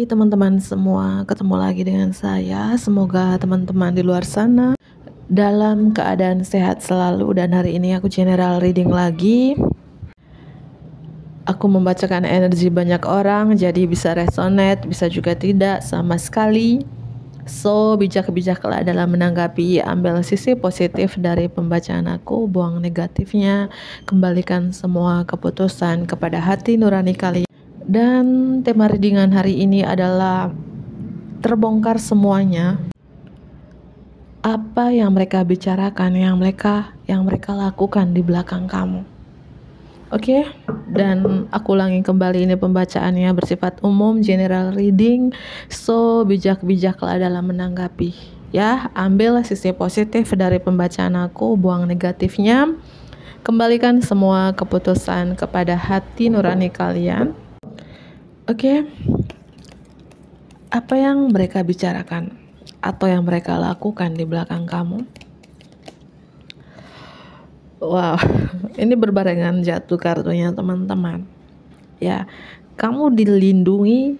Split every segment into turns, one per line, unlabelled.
teman-teman semua, ketemu lagi dengan saya. Semoga teman-teman di luar sana dalam keadaan sehat selalu. Dan hari ini aku general reading lagi. Aku membacakan energi banyak orang, jadi bisa resonate, bisa juga tidak sama sekali. So, bijak-bijaklah dalam menanggapi. Ambil sisi positif dari pembacaan aku, buang negatifnya. Kembalikan semua keputusan kepada hati nurani kalian. Dan tema readingan hari ini adalah terbongkar semuanya. Apa yang mereka bicarakan, yang mereka lakukan di belakang kamu. Oke, dan aku ulangi kembali, ini pembacaannya bersifat umum, general reading. So, bijak-bijaklah dalam menanggapi. Ya, ambil sisi positif dari pembacaan aku, buang negatifnya. Kembalikan semua keputusan kepada hati nurani kalian. Oke. Apa yang mereka bicarakan atau yang mereka lakukan di belakang kamu? Wow, ini berbarengan jatuh kartunya teman-teman. Ya, kamu dilindungi,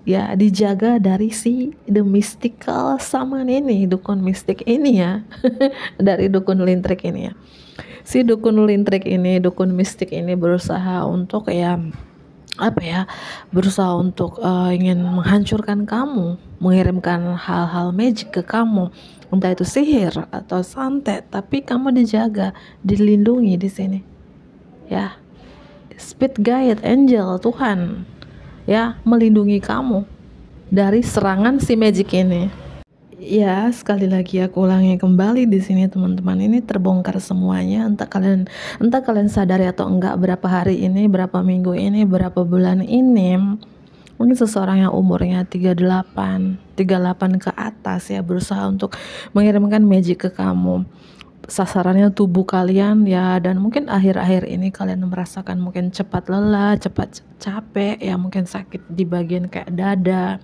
ya dijaga dari si the mystical shaman ini, dukun mistik ini ya. Dari dukun lintrik ini ya. Si dukun lintrik ini, dukun mistik ini berusaha untuk berusaha untuk ingin menghancurkan kamu, mengirimkan hal-hal magic ke kamu, entah itu sihir atau santet, tapi kamu dijaga, dilindungi di sini. Ya, spirit guide, angel, Tuhan, ya melindungi kamu dari serangan si magic ini. Ya, sekali lagi aku ulangi kembali di sini teman-teman, ini terbongkar semuanya. Entah kalian sadari atau enggak, berapa hari ini, berapa minggu ini, berapa bulan ini, mungkin seseorang yang umurnya 38 ke atas ya, berusaha untuk mengirimkan magic ke kamu. Sasarannya tubuh kalian ya, dan mungkin akhir-akhir ini kalian merasakan mungkin cepat lelah, cepat capek ya, mungkin sakit di bagian kayak dada,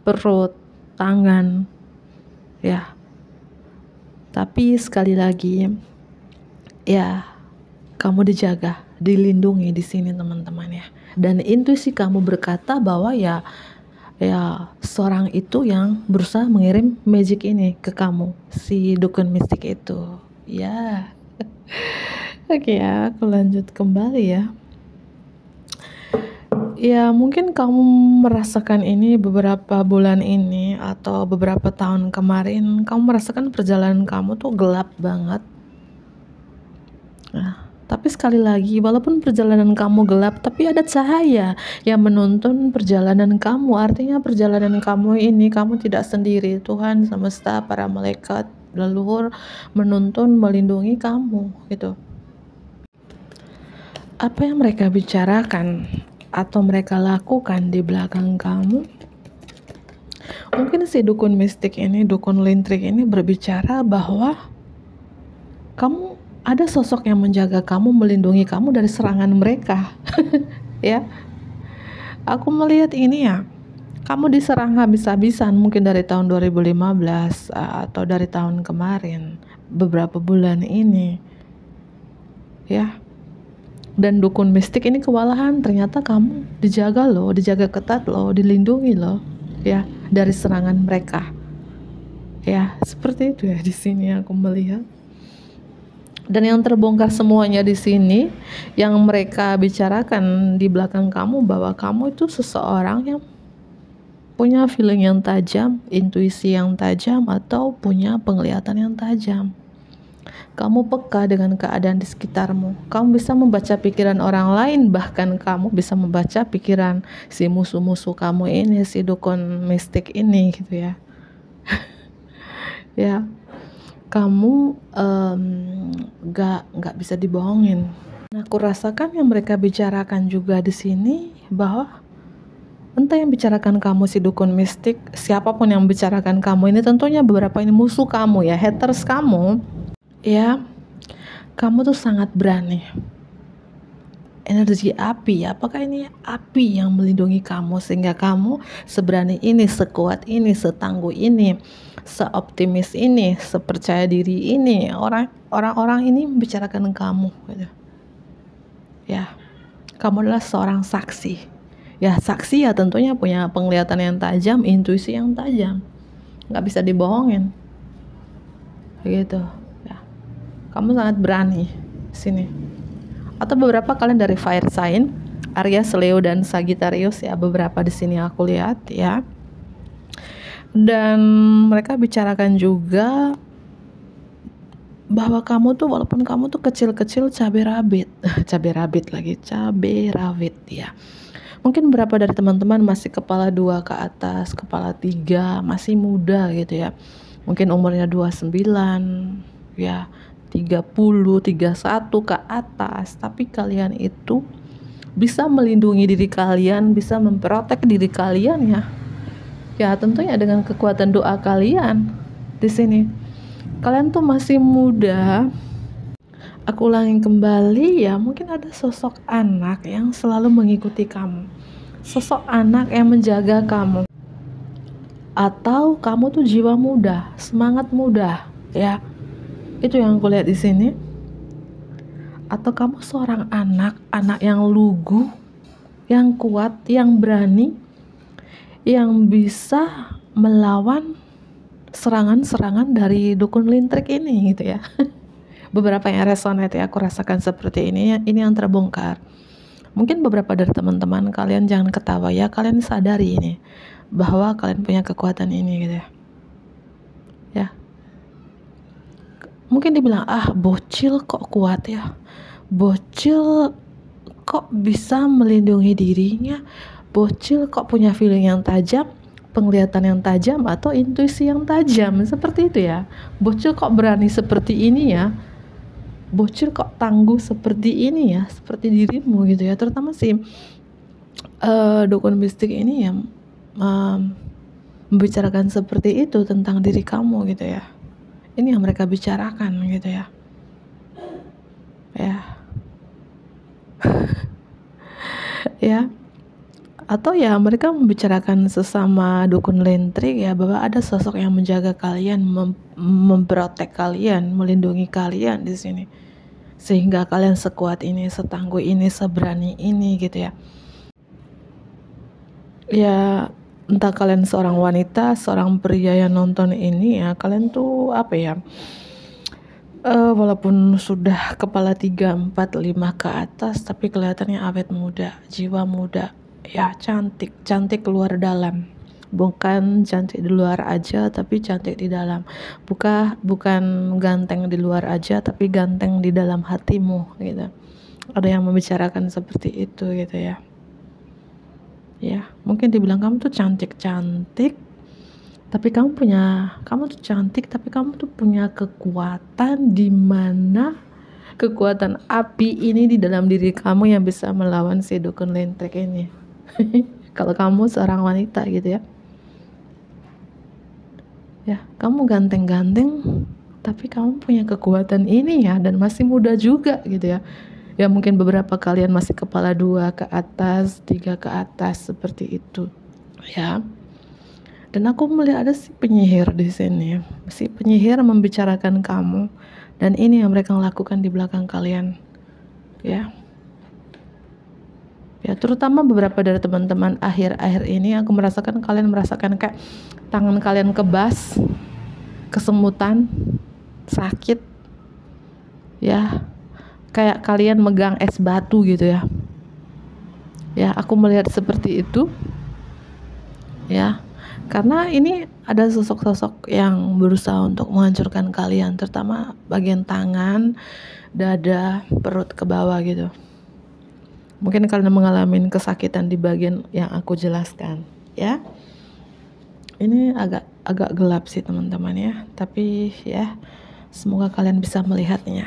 perut, tangan. Ya, tapi sekali lagi, ya kamu dijaga, dilindungi di sini teman-teman ya. Dan intuisi kamu berkata bahwa ya seorang itu yang berusaha mengirim magic ini ke kamu, si dukun mistik itu. Ya, oke ya, aku lanjut kembali ya. Ya, mungkin kamu merasakan ini beberapa bulan ini atau beberapa tahun kemarin, kamu merasakan perjalanan kamu tuh gelap banget. Nah, tapi sekali lagi, walaupun perjalanan kamu gelap, tapi ada cahaya yang menuntun perjalanan kamu. Artinya perjalanan kamu ini, kamu tidak sendiri. Tuhan semesta, para malaikat, leluhur menuntun, melindungi kamu gitu. Apa yang mereka bicarakan atau mereka lakukan di belakang kamu? Mungkin si dukun mistik ini, dukun lintrik ini berbicara bahwa kamu ada sosok yang menjaga kamu, melindungi kamu dari serangan mereka. Ya, aku melihat ini ya, kamu diserang habis-habisan mungkin dari tahun 2015 atau dari tahun kemarin, beberapa bulan ini ya. Dan dukun mistik ini kewalahan, ternyata kamu dijaga loh, dijaga ketat loh, dilindungi loh ya dari serangan mereka. Ya, seperti itu ya di sini aku melihat. Dan yang terbongkar semuanya di sini, yang mereka bicarakan di belakang kamu, bahwa kamu itu seseorang yang punya feeling yang tajam, intuisi yang tajam, atau punya penglihatan yang tajam. Kamu peka dengan keadaan di sekitarmu. Kamu bisa membaca pikiran orang lain, bahkan kamu bisa membaca pikiran si musuh-musuh kamu ini, si dukun mistik ini gitu ya. Ya, kamu gak bisa dibohongin. Nah, aku rasakan yang mereka bicarakan juga di sini, bahwa entah yang bicarakan kamu si dukun mistik, siapapun yang bicarakan kamu ini, tentunya beberapa ini musuh kamu ya, haters kamu. Ya, kamu tuh sangat berani. Energi api ya, apakah ini api yang melindungi kamu sehingga kamu seberani ini, sekuat ini, setangguh ini, seoptimis ini, sepercaya diri ini. Orang-orang ini membicarakan kamu gitu. Ya, kamu adalah seorang saksi Ya saksi ya tentunya punya penglihatan yang tajam, intuisi yang tajam, nggak bisa dibohongin gitu ya. Kamu sangat berani sini. Atau beberapa kalian dari fire sign, Aries, Leo, dan Sagittarius ya, beberapa di sini aku lihat ya. Dan mereka bicarakan juga bahwa kamu tuh, walaupun kamu tuh kecil-kecil cabai rawit cabai rawit ya. Mungkin beberapa dari teman-teman masih kepala 2 ke atas, kepala 3, masih muda gitu ya. Mungkin umurnya 29 ya, 30, 31 ke atas, tapi kalian itu bisa melindungi diri kalian, bisa memprotek diri kalian ya. Ya tentunya dengan kekuatan doa kalian di sini. Kalian tuh masih muda. Aku ulangi kembali ya, mungkin ada sosok anak yang selalu mengikuti kamu, sosok anak yang menjaga kamu, atau kamu tuh jiwa muda, semangat muda ya, itu yang aku lihat di sini. Atau kamu seorang anak yang lugu, yang kuat, yang berani, yang bisa melawan serangan-serangan dari dukun lintrik ini gitu ya. Beberapa yang resonate ya, aku rasakan seperti ini yang terbongkar. Mungkin beberapa dari teman-teman kalian jangan ketawa ya, kalian sadari ini bahwa kalian punya kekuatan ini gitu ya. Ya. Mungkin dibilang bocil kok kuat ya. Bocil kok bisa melindungi dirinya. Bocil kok punya feeling yang tajam, penglihatan yang tajam, atau intuisi yang tajam, seperti itu ya. Bocil kok berani seperti ini ya. Bocil kok tangguh seperti ini ya, seperti dirimu gitu ya. Terutama si dukun mistik ini yang membicarakan seperti itu tentang diri kamu gitu ya. Ini yang mereka bicarakan gitu ya. Ya. Ya. Atau ya mereka membicarakan sesama dukun lintrik ya, bahwa ada sosok yang menjaga kalian, memprotek kalian, melindungi kalian di sini, sehingga kalian sekuat ini, setangguh ini, seberani ini gitu ya. Ya entah kalian seorang wanita, seorang pria yang nonton ini ya, kalian tuh apa ya, walaupun sudah kepala 3, 4, 5 ke atas, tapi kelihatannya awet muda, jiwa muda ya, cantik luar dalam, bukan cantik di luar aja tapi cantik di dalam, bukan ganteng di luar aja tapi ganteng di dalam hatimu gitu. Ada yang membicarakan seperti itu gitu ya. Ya mungkin dibilang kamu tuh cantik tapi kamu tuh cantik tapi kamu tuh punya kekuatan, di mana kekuatan api ini di dalam diri kamu yang bisa melawan si dukun lintrik ini. Kalau kamu seorang wanita gitu ya. Ya, kamu ganteng-ganteng tapi kamu punya kekuatan ini ya, dan masih muda juga gitu ya. Ya mungkin beberapa kalian masih kepala 2 ke atas, 3 ke atas, seperti itu ya. Dan aku melihat ada si penyihir di sini. Si penyihir membicarakan kamu, dan ini yang mereka lakukan di belakang kalian ya. Ya terutama beberapa dari teman-teman akhir-akhir ini aku merasakan kalian merasakan kayak tangan kalian kebas, kesemutan, sakit ya, kayak kalian megang es batu gitu ya. Ya aku melihat seperti itu ya, karena ini ada sosok-sosok yang berusaha untuk menghancurkan kalian, terutama bagian tangan, dada, perut ke bawah gitu. Mungkin kalian mengalami kesakitan di bagian yang aku jelaskan ya. Ini agak gelap sih teman-teman ya, tapi ya semoga kalian bisa melihatnya.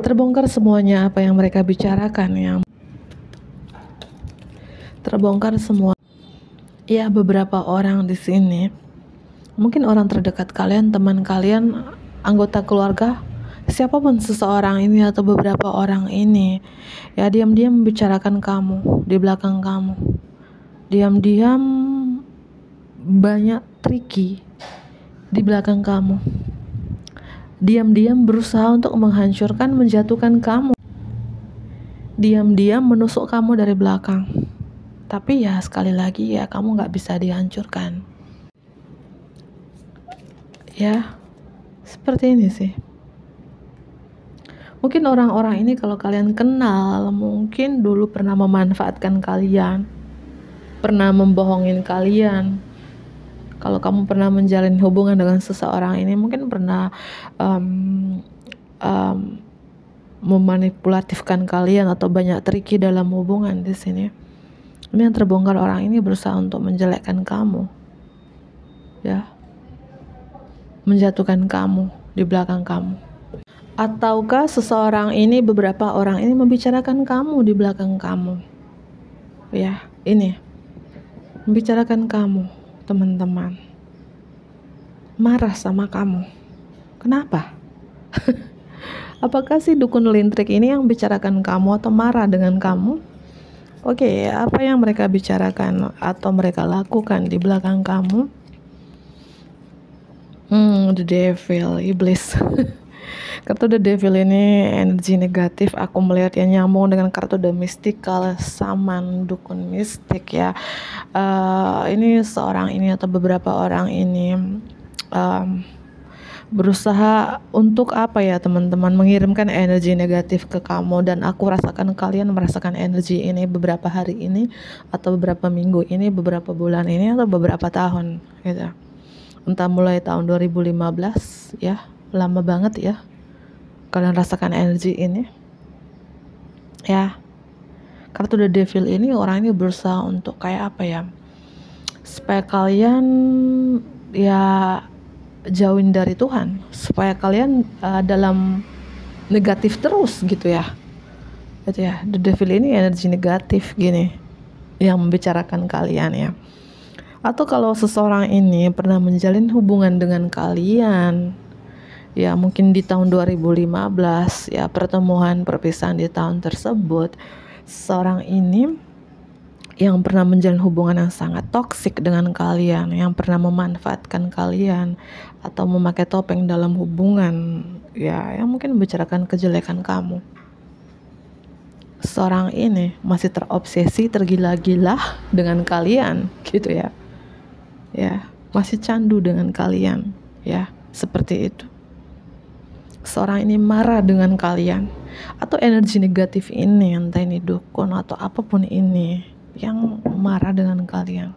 Terbongkar semuanya apa yang mereka bicarakan, yang terbongkar semua. Ya beberapa orang di sini, mungkin orang terdekat kalian, teman kalian, anggota keluarga, siapapun seseorang ini atau beberapa orang ini ya, diam-diam membicarakan kamu di belakang kamu, diam-diam banyak triki di belakang kamu, diam-diam berusaha untuk menghancurkan, menjatuhkan kamu, diam-diam menusuk kamu dari belakang. Tapi ya sekali lagi ya, kamu nggak bisa dihancurkan. Ya, seperti ini sih. Mungkin orang-orang ini kalau kalian kenal, mungkin dulu pernah memanfaatkan kalian, pernah membohongin kalian. Kalau kamu pernah menjalin hubungan dengan seseorang ini, mungkin pernah memanipulatifkan kalian atau banyak triki dalam hubungan di sini. Ini yang terbongkar, orang ini berusaha untuk menjelekkan kamu, ya, menjatuhkan kamu di belakang kamu. Ataukah seseorang ini, beberapa orang ini membicarakan kamu di belakang kamu, ya, ini membicarakan kamu, teman-teman, marah sama kamu. Kenapa? Apakah si dukun lintrik ini yang bicarakan kamu atau marah dengan kamu? Oke, apa yang mereka bicarakan atau mereka lakukan di belakang kamu? The Devil, iblis. Kartu The Devil ini energi negatif. Aku melihat yang nyambung dengan kartu The Mystical, saman, dukun mistik, ya. Ini seorang ini atau beberapa orang ini berusaha untuk apa ya teman-teman, mengirimkan energi negatif ke kamu, dan aku rasakan kalian merasakan energi ini beberapa hari ini atau beberapa minggu ini, beberapa bulan ini, atau beberapa tahun gitu. Entah mulai tahun 2015 ya, lama banget ya kalian rasakan energi ini ya. Kartu The Devil ini, orang ini berusaha untuk kayak apa ya, supaya kalian ya jauhin dari Tuhan, supaya kalian dalam negatif terus gitu ya. Gitu ya. The Devil ini energi negatif gini yang membicarakan kalian ya. Atau kalau seseorang ini pernah menjalin hubungan dengan kalian, ya mungkin di tahun 2015 ya, pertemuan perpisahan di tahun tersebut, seseorang ini yang pernah menjalin hubungan yang sangat toksik dengan kalian, yang pernah memanfaatkan kalian atau memakai topeng dalam hubungan, ya, yang mungkin membicarakan kejelekan kamu. Seorang ini masih terobsesi, tergila-gila dengan kalian gitu ya. Ya, masih candu dengan kalian, ya, seperti itu. Seorang ini marah dengan kalian, atau energi negatif ini, entah ini dukun atau apapun ini, yang marah dengan kalian,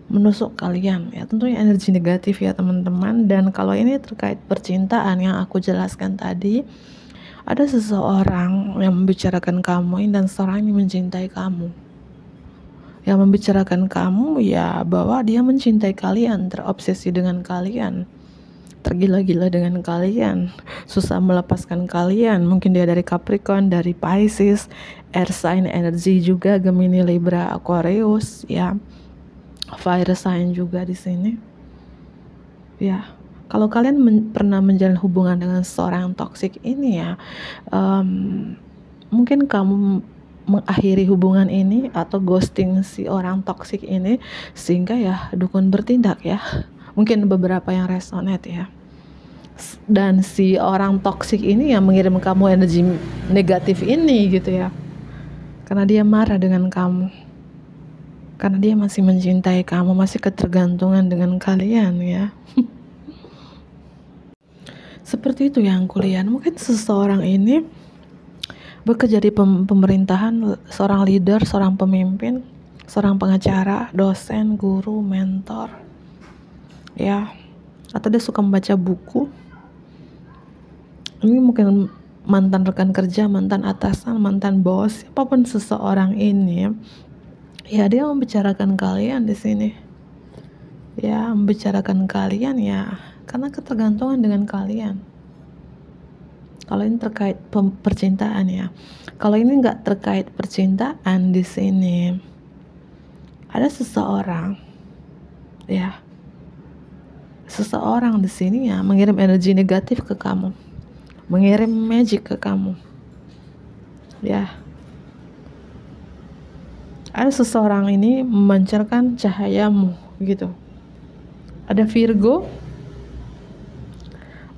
menusuk kalian ya, tentunya energi negatif ya teman-teman. Dan kalau ini terkait percintaan yang aku jelaskan tadi, ada seseorang yang membicarakan kamu dan seorang ini mencintai kamu. Yang membicarakan kamu ya bahwa dia mencintai kalian, terobsesi dengan kalian, tergila-gila dengan kalian, susah melepaskan kalian. Mungkin dia dari Capricorn, dari Pisces, Air sign energi juga, Gemini, Libra, Aquarius, ya, Fire sign juga di sini. Ya, kalau kalian pernah menjalin hubungan dengan seorang toksik ini ya, mungkin kamu mengakhiri hubungan ini atau ghosting si orang toksik ini, sehingga ya dukun bertindak ya. Mungkin beberapa yang resonate ya. Dan si orang toksik ini yang mengirim kamu energi negatif ini gitu ya, karena dia marah dengan kamu, karena dia masih mencintai kamu, masih ketergantungan dengan kalian ya. Seperti itu yang kuliah. Mungkin seseorang ini bekerja di pemerintahan, seorang leader, seorang pemimpin, seorang pengacara, dosen, guru, mentor, ya, atau dia suka membaca buku. Ini mungkin mantan rekan kerja, mantan atasan, mantan bos, apapun seseorang ini, ya dia membicarakan kalian di sini, ya, membicarakan kalian ya, karena ketergantungan dengan kalian. Kalau ini terkait percintaan ya. Kalau ini nggak terkait percintaan, di sini ada seseorang, ya, seseorang di sini ya mengirim energi negatif ke kamu, mengirim magic ke kamu, ya. Ada seseorang ini memancarkan cahayamu gitu. Ada Virgo,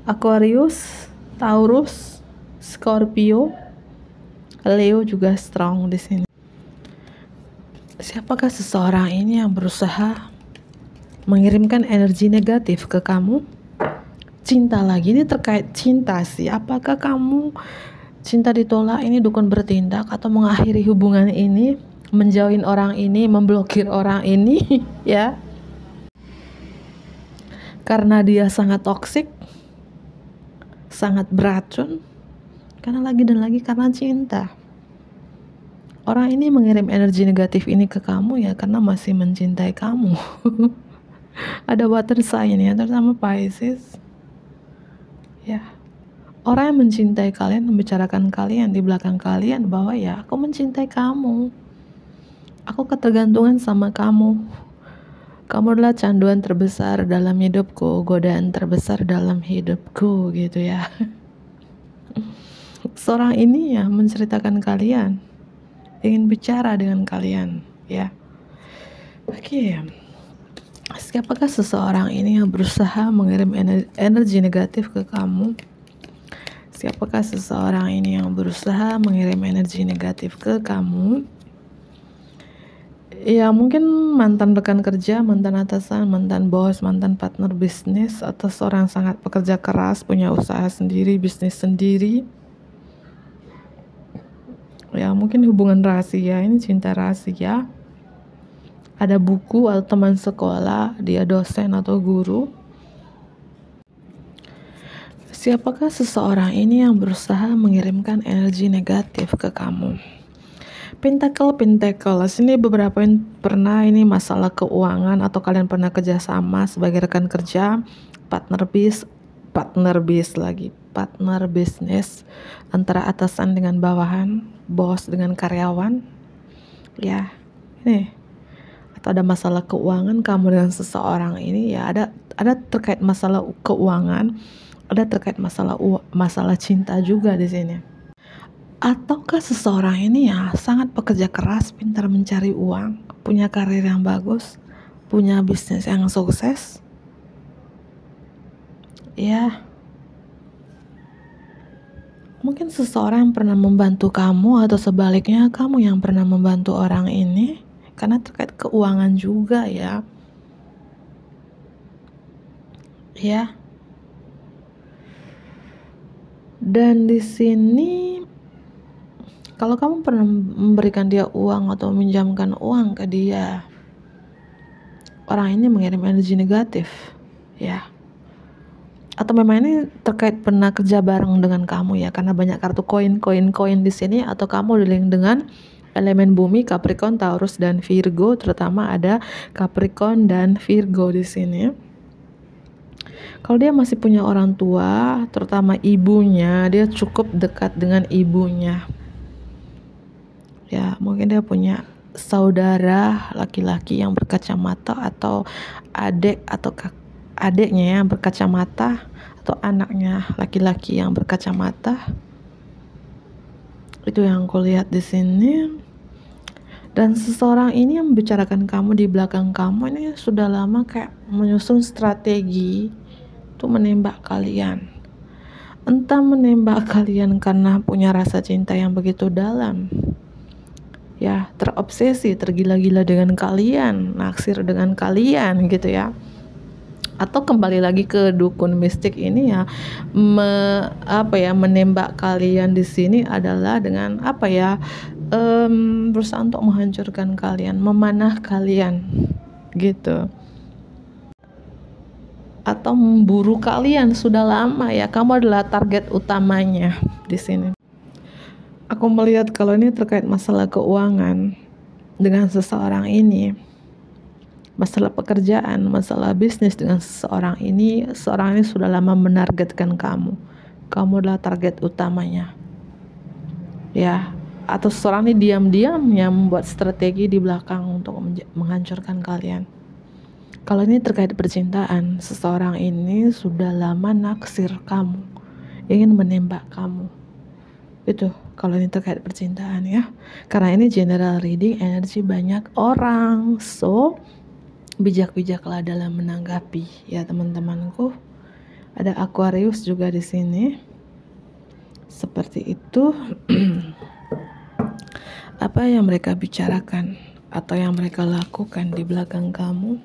Aquarius, Taurus, Scorpio, Leo juga strong di sini. Siapakah seseorang ini yang berusaha mengirimkan energi negatif ke kamu? Cinta lagi, ini terkait cinta sih. Apakah kamu cinta ditolak ini dukun bertindak atau mengakhiri hubungan ini, menjauhin orang ini, memblokir orang ini ya, karena dia sangat toksik, sangat beracun, karena lagi dan lagi karena cinta. Orang ini mengirim energi negatif ini ke kamu ya karena masih mencintai kamu. Ada water sign ya, terutama Pisces ya. Orang yang mencintai kalian membicarakan kalian di belakang kalian bahwa ya, aku mencintai kamu, aku ketergantungan sama kamu, kamu adalah canduan terbesar dalam hidupku, godaan terbesar dalam hidupku gitu ya. Seorang ini ya menceritakan kalian, ingin bicara dengan kalian ya. Oke. Siapakah seseorang ini yang berusaha mengirim energi negatif ke kamu? Siapakah seseorang ini yang berusaha mengirim energi negatif ke kamu? Ya mungkin mantan rekan kerja, mantan atasan, mantan bos, mantan partner bisnis, atau seorang sangat pekerja keras, punya usaha sendiri, bisnis sendiri. Ya mungkin hubungan rahasia, ini cinta rahasia. Ada buku atau teman sekolah, dia dosen atau guru. Siapakah seseorang ini yang berusaha mengirimkan energi negatif ke kamu? Pentacle, sini beberapa yang pernah ini masalah keuangan atau kalian pernah kerjasama sebagai rekan kerja, partner bisnis antara atasan dengan bawahan, bos dengan karyawan, ya ini. Atau ada masalah keuangan kamu dengan seseorang ini ya, ada terkait masalah keuangan, ada terkait masalah cinta juga di sini. Ataukah seseorang ini ya sangat pekerja keras, pintar mencari uang, punya karir yang bagus, punya bisnis yang sukses? Ya, mungkin seseorang yang pernah membantu kamu atau sebaliknya kamu yang pernah membantu orang ini, karena terkait keuangan juga ya. Ya. Dan di sini kalau kamu pernah memberikan dia uang atau meminjamkan uang ke dia, orang ini mengirim energi negatif ya. Atau memang ini terkait pernah kerja bareng dengan kamu ya, karena banyak kartu koin di sini, atau kamu di-link dengan elemen bumi Capricorn, Taurus dan Virgo, terutama ada Capricorn dan Virgo di sini. Kalau dia masih punya orang tua, terutama ibunya, dia cukup dekat dengan ibunya. Ya, mungkin dia punya saudara laki-laki yang berkacamata, atau adik atau adiknya yang berkacamata, atau anaknya laki-laki yang berkacamata. Itu yang aku lihat di sini. Dan seseorang ini yang membicarakan kamu di belakang kamu ini sudah lama kayak menyusun strategi untuk menembak kalian. Entah menembak kalian karena punya rasa cinta yang begitu dalam, ya, terobsesi, tergila-gila dengan kalian, naksir dengan kalian gitu ya. Atau kembali lagi ke dukun mistik ini ya, menembak kalian di sini adalah dengan berusaha untuk menghancurkan kalian, memanah kalian gitu, atau memburu kalian sudah lama ya. Kamu adalah target utamanya di sini. Aku melihat kalau ini terkait masalah keuangan dengan seseorang ini, masalah pekerjaan, masalah bisnis dengan seseorang ini sudah lama menargetkan kamu. Kamu adalah target utamanya. Ya, atau seseorang ini diam-diam yang membuat strategi di belakang untuk menghancurkan kalian. Kalau ini terkait percintaan, seseorang ini sudah lama naksir kamu, ingin menembak kamu. Itu kalau ini terkait percintaan ya. Karena ini general reading, energi banyak orang, so bijak-bijaklah dalam menanggapi ya teman-temanku. Ada Aquarius juga di sini. Seperti itu. Apa yang mereka bicarakan? atau yang mereka lakukan di belakang kamu,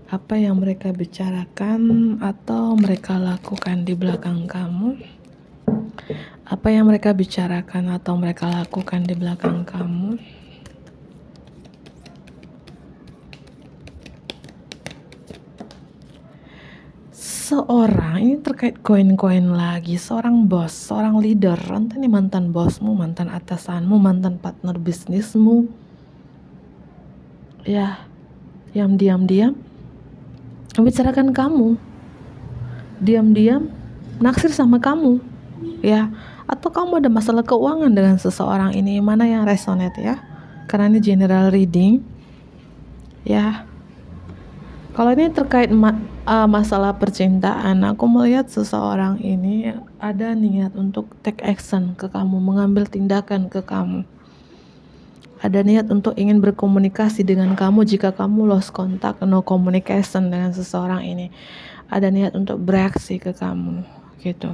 apa yang mereka bicarakan atau mereka lakukan di belakang kamu, apa yang mereka bicarakan atau mereka lakukan di belakang kamu. Seorang, ini terkait koin-koin lagi, seorang bos, seorang leader, entah ini mantan bosmu, mantan atasanmu, mantan partner bisnismu, ya, yang diam-diam membicarakan kamu, diam-diam naksir sama kamu, ya, atau kamu ada masalah keuangan dengan seseorang ini. Mana yang resonate ya, karena ini general reading ya. Kalau ini terkait masalah percintaan, aku melihat seseorang ini ada niat untuk take action ke kamu, mengambil tindakan ke kamu. Ada niat untuk ingin berkomunikasi dengan kamu jika kamu lost contact, no communication dengan seseorang ini. Ada niat untuk bereaksi ke kamu, gitu.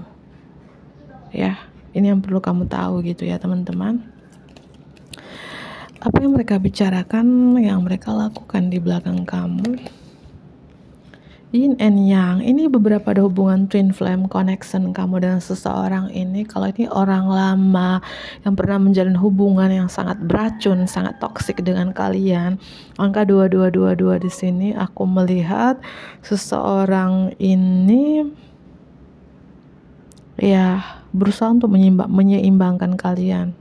Ya, ini yang perlu kamu tahu gitu ya teman-teman. Apa yang mereka bicarakan, yang mereka lakukan di belakang kamu. Yin and Yang, ini beberapa ada hubungan twin flame connection kamu dengan seseorang ini. Kalau ini orang lama yang pernah menjalin hubungan yang sangat beracun, sangat toksik dengan kalian. Angka 2222 di sini aku melihat seseorang ini ya berusaha untuk menyeimbangkan kalian.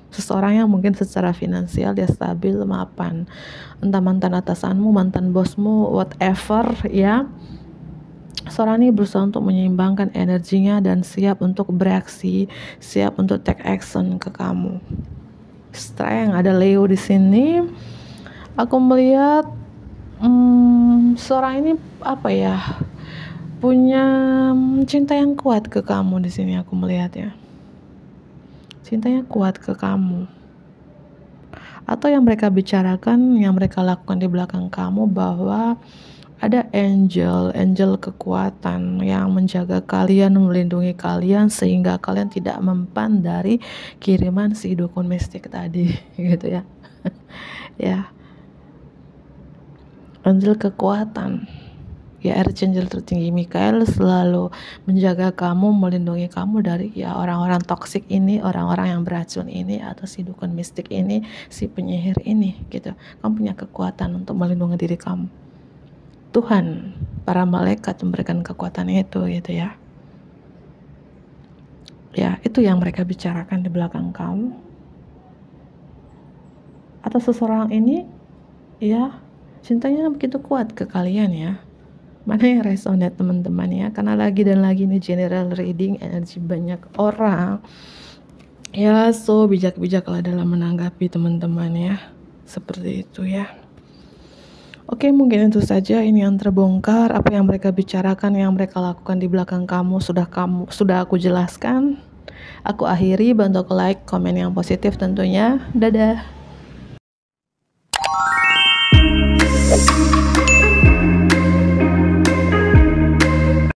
Seseorang yang mungkin secara finansial dia stabil, mapan, entah mantan atasanmu, mantan bosmu, whatever ya. Seorang ini berusaha untuk menyeimbangkan energinya dan siap untuk bereaksi, siap untuk take action ke kamu. Strength, ada Leo di sini. Aku melihat seorang ini apa ya, punya cinta yang kuat ke kamu di sini. Aku melihat ya, cintanya kuat ke kamu. Atau yang mereka bicarakan, yang mereka lakukan di belakang kamu, bahwa ada angel kekuatan yang menjaga kalian, melindungi kalian sehingga kalian tidak mempan dari kiriman si dukun mistik tadi gitu ya. Ya, angel kekuatan ya, archangel tertinggi Mikael selalu menjaga kamu, melindungi kamu dari ya orang-orang toksik ini, orang-orang yang beracun ini, atau si dukun mistik ini, si penyihir ini gitu. Kamu punya kekuatan untuk melindungi diri kamu. Tuhan, para malaikat memberikan kekuatan itu gitu ya. Ya, itu yang mereka bicarakan di belakang kamu. Atau seseorang ini ya cintanya begitu kuat ke kalian ya. Mana yang resonate teman-teman ya, karena lagi dan lagi ini general reading, energi banyak orang ya, so bijak-bijaklah dalam menanggapi teman-teman ya, seperti itu ya. Oke, mungkin itu saja ini yang terbongkar. Apa yang mereka bicarakan, yang mereka lakukan di belakang kamu sudah aku jelaskan. Aku akhiri, bantu like, komen yang positif tentunya. Dadah.